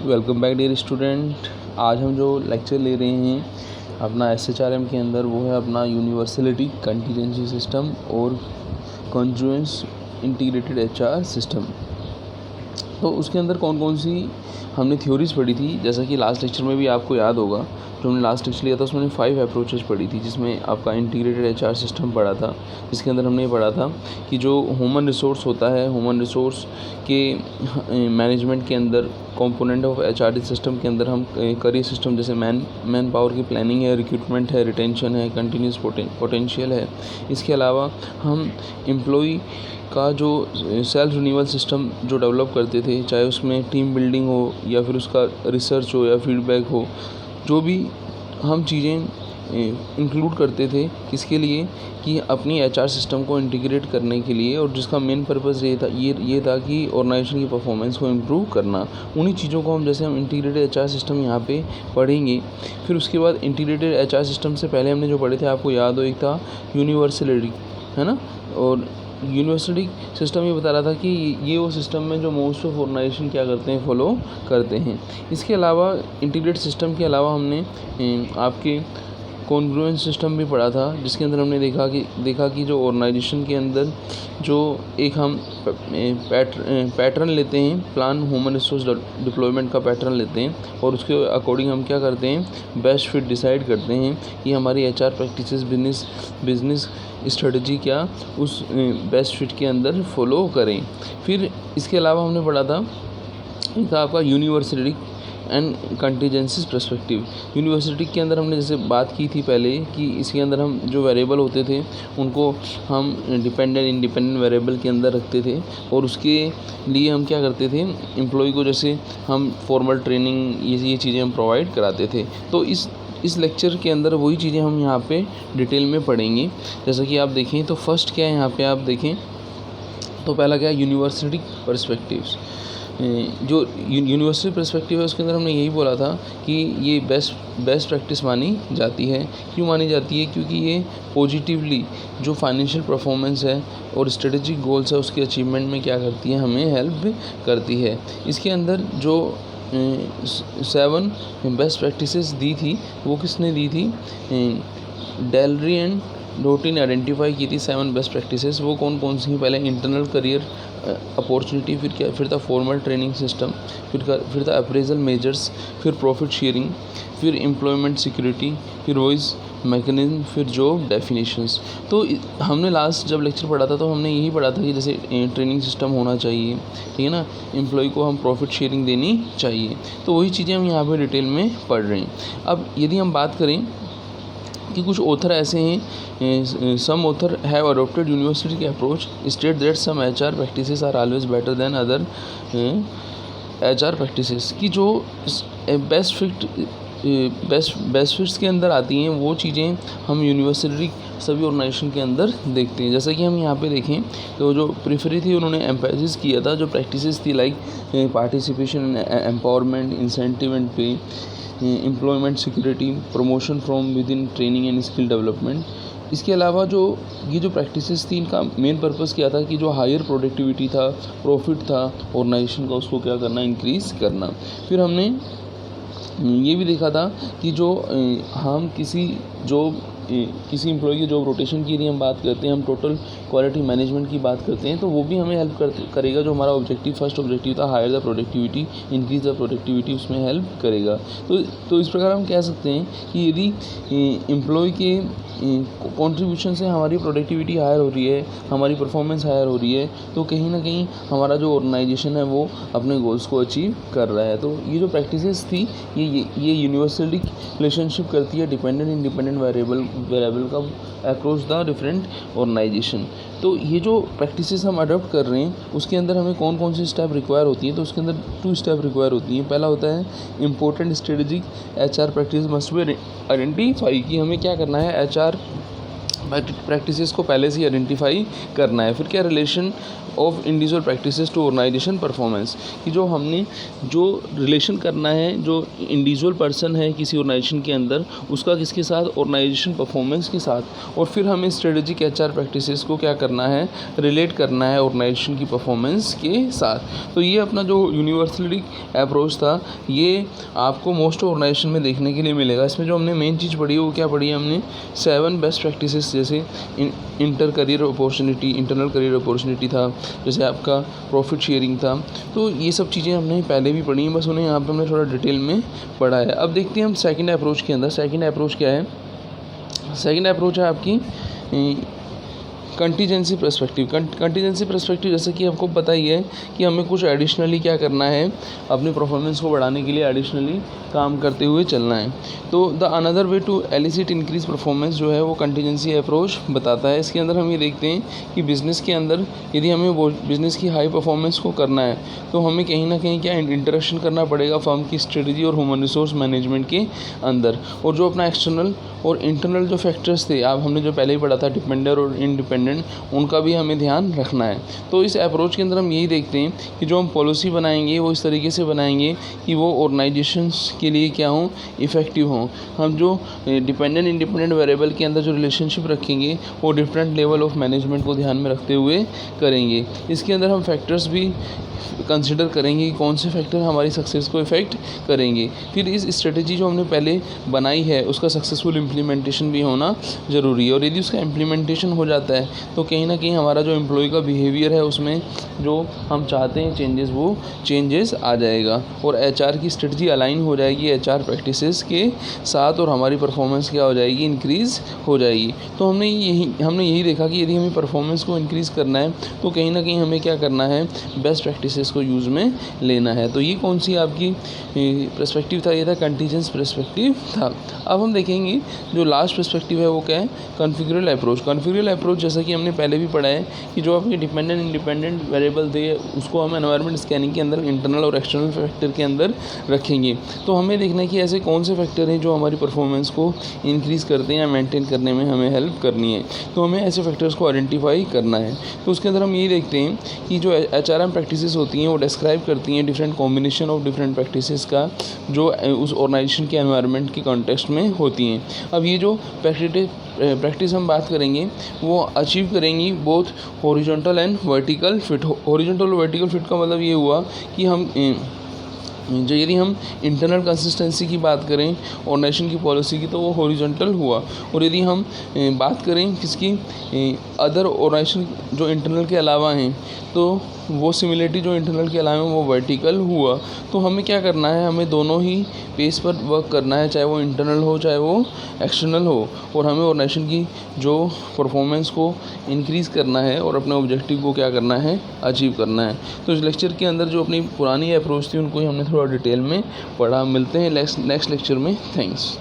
Welcome back dear student. आज हम जो लेक्चर ले रहे हैं अपना SHRM के अंदर वो है अपना यूनिवर्सलिटी कंटीजेंसी सिस्टम और कॉन्फ्लुएंस इंटीग्रेटेड HR सिस्टम। तो उसके अंदर कौन कौन सी हमने थ्योरीज पढ़ी थी, जैसा कि लास्ट लेक्चर में भी आपको याद होगा जो हमने लास्ट लेक्चर लिया था उसमें 5 अप्रोचेज पढ़ी थी, जिसमें आपका इंटीग्रेटेड HR सिस्टम पढ़ा था, जिसके अंदर हमने ये पढ़ा था कि जो ह्यूमन रिसोर्स होता है, ह्यूमन रिसोर्स के मैनेजमेंट के अंदर कंपोनेंट ऑफ HRD सिस्टम के अंदर हम करियर सिस्टम जैसे मैन पावर की प्लानिंग है, रिक्रूटमेंट है, रिटेंशन है, कंटिन्यूस पोटेंशियल है। इसके अलावा हम एम्प्लॉई का जो सेल्फ रिन्यूअल सिस्टम जो डेवलप करते थे, चाहे उसमें टीम बिल्डिंग हो या फिर उसका रिसर्च हो या फीडबैक हो, जो भी हम चीज़ें इंक्लूड करते थे किसके लिए कि अपनी HR सिस्टम को इंटीग्रेट करने के लिए, और जिसका मेन पर्पस ये था कि ऑर्गेनाइजेशन की परफॉर्मेंस को इम्प्रूव करना। उन्हीं चीज़ों को हम इंटीग्रेटेड HR सिस्टम यहाँ पे पढ़ेंगे। फिर उसके बाद इंटीग्रेटेड HR सिस्टम से पहले हमने जो पढ़े थे आपको याद हो, एक था यूनिवर्सलिटी, है ना। और यूनिवर्सिटी सिस्टम ये बता रहा था कि ये वो सिस्टम में जो मोस्ट ऑफ ऑर्गेनाइजेशन क्या करते हैं, फॉलो करते हैं। इसके अलावा इंटीग्रेटेड सिस्टम के अलावा हमने आपके कॉन्फ्लुएंस सिस्टम भी पढ़ा था, जिसके अंदर हमने देखा कि जो ऑर्गेनाइजेशन के अंदर जो एक हम पैटर्न लेते हैं, प्लान ह्यूमन रिसोर्स डिप्लॉयमेंट का पैटर्न लेते हैं, और उसके अकॉर्डिंग हम क्या करते हैं, बेस्ट फिट डिसाइड करते हैं कि हमारी HR प्रैक्टिसेस बिजनेस स्ट्रेटजी क्या उस बेस्ट फिट के अंदर फॉलो करें। फिर इसके अलावा हमने पढ़ा था एक था आपका universality and contingencies perspective. University के अंदर हमने जैसे बात की थी पहले कि इसके अंदर हम जो वेरिएबल होते थे उनको हम डिपेंडेंट इंडिपेंडेंट वेरिएबल के अंदर रखते थे, और उसके लिए हम क्या करते थे, एम्प्लॉय को जैसे हम फॉर्मल ट्रेनिंग ये चीज़ें हम प्रोवाइड कराते थे। तो इस लेक्चर के अंदर वही चीज़ें हम यहाँ पे डिटेल में पढ़ेंगे। जैसा कि आप देखें तो फर्स्ट क्या है यहाँ पे, आप देखें तो पहला क्या है, यूनिवर्सिटी पर्सपेक्टिव्स। जो यूनिवर्सिटी पर्सपेक्टिव है उसके अंदर हमने यही बोला था कि ये बेस्ट प्रैक्टिस मानी जाती है। क्यों मानी जाती है? क्योंकि ये पॉजिटिवली जो फाइनेंशियल परफॉर्मेंस है और स्ट्रेटेजिक गोल्स है उसके अचीवमेंट में क्या करती है, हमें हेल्प करती है। इसके अंदर जो 7 बेस्ट प्रैक्टिसेस दी थी वो किसने दी थी, डेलरी एंड डोटी ने आइडेंटिफाई की थी 7 बेस्ट प्रैक्टिसेस। वो कौन कौन सी? पहले इंटरनल करियर अपॉर्चुनिटी, फिर था फॉर्मल ट्रेनिंग सिस्टम, फिर था अप्रेजल मेजर्स, फिर प्रॉफिट शेयरिंग, फिर एम्प्लॉयमेंट सिक्योरिटी, फिर वॉइस मैकेनिज्म, फिर जॉब डेफिनेशंस। तो हमने लास्ट जब लेक्चर पढ़ा था तो हमने यही पढ़ा था कि जैसे ट्रेनिंग सिस्टम होना चाहिए, ठीक है ना, एम्प्लॉय को हम प्रॉफिट शेयरिंग देनी चाहिए। तो वही चीज़ें हम यहाँ पे डिटेल में पढ़ रहे हैं। अब यदि हम बात करें कि कुछ ऑथर ऐसे हैं, some author have adopted university के approach state that some HR practices are always better than other HR practices, की जो बेस्ट फिट्स के अंदर आती हैं वो चीज़ें हम यूनिवर्सिटी सभी ऑर्गेनाइजेशन के अंदर देखते हैं। जैसा कि हम यहाँ पे देखें तो जो प्रेफरी थी उन्होंने एम्फेसिस किया था, जो प्रैक्टिसेस थी like participation, empowerment, incentive and pay, employment security, promotion from within, training and skill development. इसके अलावा जो ये जो प्रैक्टिसेस थी इनका मेन पर्पस क्या था कि जो हायर प्रोडक्टिविटी था, प्रॉफिट था ऑर्गेनाइजेशन का, उसको क्या करना, इंक्रीज़ करना। फिर हमने ये भी देखा था कि जो हम किसी एम्प्लॉय की जॉब रोटेशन की यदि हम बात करते हैं, हम टोटल क्वालिटी मैनेजमेंट की बात करते हैं, तो वो भी हमें हेल्प करेगा। जो हमारा फर्स्ट ऑब्जेक्टिव था higher the productivity, increase the productivity, उसमें हेल्प करेगा। तो इस प्रकार हम कह सकते हैं कि यदि एम्प्लॉय के कंट्रीब्यूशन से हमारी प्रोडक्टिविटी हायर हो रही है, हमारी परफॉर्मेंस हायर हो रही है, तो कहीं ना कहीं हमारा जो ऑर्गेनाइजेशन है वो अपने गोल्स को अचीव कर रहा है। तो ये जो प्रैक्टिसेस थी ये यूनिवर्सली रिलेशनशिप करती है डिपेंडेंट इंडिपेंडेंट वेरिएबल का अक्रॉस द डिफरेंट ऑर्गेनाइजेशन। तो ये जो प्रैक्टिसेस हम अडॉप्ट कर रहे हैं उसके अंदर हमें कौन कौन सी स्टेप रिक्वायर होती हैं, तो उसके अंदर 2 स्टेप रिक्वायर होती हैं। पहला होता है important strategic HR practice must be identify, कि हमें क्या करना है, HR प्रैक्टिसेस को पहले से ही आइडेंटिफाई करना है। फिर क्या, relation of individual practices to organization performance, कि जो हमने जो रिलेशन करना है जो इंडिविजुअल पर्सन है किसी ऑर्गेनाइजेशन के अंदर उसका किसके साथ, ऑर्गेनाइजेशन परफॉर्मेंस के साथ, और फिर हमें स्ट्रेटेजिक एचआर प्रैक्टिसेस को क्या करना है, रिलेट करना है ऑर्गेनाइजेशन की परफॉर्मेंस के साथ। तो ये अपना जो यूनिवर्सलिस्टिक अप्रोच था ये आपको मोस्ट ऑर्गेनाइजेशन में देखने के लिए मिलेगा। इसमें जो हमने मेन चीज़ पढ़ी है वो क्या पढ़ी है हमने, 7 बेस्ट प्रैक्टिसेस, जैसे inter career opportunity, internal career opportunity था, जैसे आपका प्रॉफिट शेयरिंग था। तो ये सब चीज़ें हमने पहले भी पढ़ी हैं, बस उन्हें यहाँ पर हमने थोड़ा डिटेल में पढ़ा है। अब देखते हैं हम सेकंड अप्रोच के अंदर। सेकंड अप्रोच क्या है, सेकंड अप्रोच है आपकी कंटीजेंसी पर्सपेक्टिव। कंटीजेंसी पर्सपेक्टिव जैसे कि आपको पता ही है कि हमें कुछ एडिशनली क्या करना है, अपनी परफॉर्मेंस को बढ़ाने के लिए एडिशनली काम करते हुए चलना है। तो the another way to elicit increase performance जो है वो कंटीजेंसी अप्रोच बताता है। इसके अंदर हम ये देखते हैं कि बिज़नेस के अंदर यदि हमें वो बिज़नेस की हाई परफॉर्मेंस को करना है तो हमें कहीं ना कहीं क्या इंटरेक्शन करना पड़ेगा फर्म की स्ट्रेटजी और ह्यूमन रिसोर्स मैनेजमेंट के अंदर। और जो अपना एक्सटर्नल और इंटरनल जो फैक्टर्स थे, आप हमने जो पहले ही पढ़ा था डिपेंडेंट और इंडिपेंडेंट, उनका भी हमें ध्यान रखना है। तो इस अप्रोच के अंदर हम यही देखते हैं कि जो हम पॉलिसी बनाएंगे वो इस तरीके से बनाएंगे कि वो ऑर्गेनाइजेशंस के लिए क्या हों, इफ़ेक्टिव हों। हम जो डिपेंडेंट इंडिपेंडेंट वेरिएबल के अंदर जो रिलेशनशिप रखेंगे वो डिफरेंट लेवल ऑफ मैनेजमेंट को ध्यान में रखते हुए करेंगे। इसके अंदर हम फैक्टर्स भी कंसिडर करेंगे कि कौन से फैक्टर हमारी सक्सेस को इफ़ेक्ट करेंगे। फिर इस स्ट्रेटजी जो हमने पहले बनाई है उसका सक्सेसफुल इम्प्लीमेंटेशन भी होना ज़रूरी है। और यदि उसका इम्प्लीमेंटेशन हो जाता है तो कहीं ना कहीं हमारा जो एम्प्लॉय का बिहेवियर है उसमें जो हम चाहते हैं चेंजेस, वो चेंजेस आ जाएगा और एचआर की स्ट्रेटजी अलाइन हो जाएगी एचआर प्रैक्टिसेस के साथ और हमारी परफॉर्मेंस क्या हो जाएगी, इंक्रीज़ हो जाएगी। तो हमने यही देखा कि यदि हमें परफॉर्मेंस को इंक्रीज़ करना है तो कहीं ना कहीं हमें क्या करना है, बेस्ट प्रैक्टिसेस को यूज़ में लेना है। तो ये कौन सी आपकी पर्सपेक्टिव था, ये था कंटीजेंस पर्सपेक्टिव था। अब हम देखेंगे जो लास्ट पर्सपेक्टिव है वो क्या है, कॉन्फिगरल अप्रोच। कॉन्फिगरल अप्रोच जैसा कि हमने पहले भी पढ़ा है कि जो आपके डिपेंडेंट इंडिपेंडेंट वेरिएबल थे उसको हम एनवायरनमेंट स्कैनिंग के अंदर इंटरनल और एक्सटर्नल फैक्टर के अंदर रखेंगे। तो हमें देखना है कि ऐसे कौन से फैक्टर हैं जो हमारी परफॉर्मेंस को इंक्रीज़ करते हैं या मेंटेन करने में हमें हेल्प करनी है। तो हमें ऐसे फैक्टर्स को आइडेंटिफाई करना है। तो उसके अंदर हम यही देखते हैं कि जो एचआरएम प्रैक्टिसेस होती हैं वो डिस्क्राइब करती हैं different combination of different practices का जो उस ऑर्गेनाइजेशन के एनवायरनमेंट के कॉन्टेक्स्ट में होती हैं। अब ये जो प्रैक्टिस हम बात करेंगे वो अचीव करेंगी both horizontal and vertical fit. Horizontal और वर्टिकल फिट का मतलब ये हुआ कि यदि हम इंटरनल कंसिस्टेंसी की बात करें ऑर्गेनाइजेशन की पॉलिसी की तो वो हॉरिजॉन्टल हुआ। और यदि हम बात करें किसकी, अदर ऑर्गेनाइजेशन जो इंटरनल के अलावा हैं तो वो सिमिलरिटी जो इंटरनल के अलावा वो वर्टिकल हुआ। तो हमें क्या करना है, हमें दोनों ही पेस पर वर्क करना है, चाहे वो इंटरनल हो चाहे वो एक्सटर्नल हो। और हमें ऑर्गेनाइजेशन की जो परफॉर्मेंस को इंक्रीज़ करना है और अपने ऑब्जेक्टिव को क्या करना है, अचीव करना है। तो इस लेक्चर के अंदर जो अपनी पुरानी अप्रोच थी उनको ही हमने थोड़ा डिटेल में पढ़ा। मिलते हैं नेक्स्ट लेक्चर में। थैंक्स।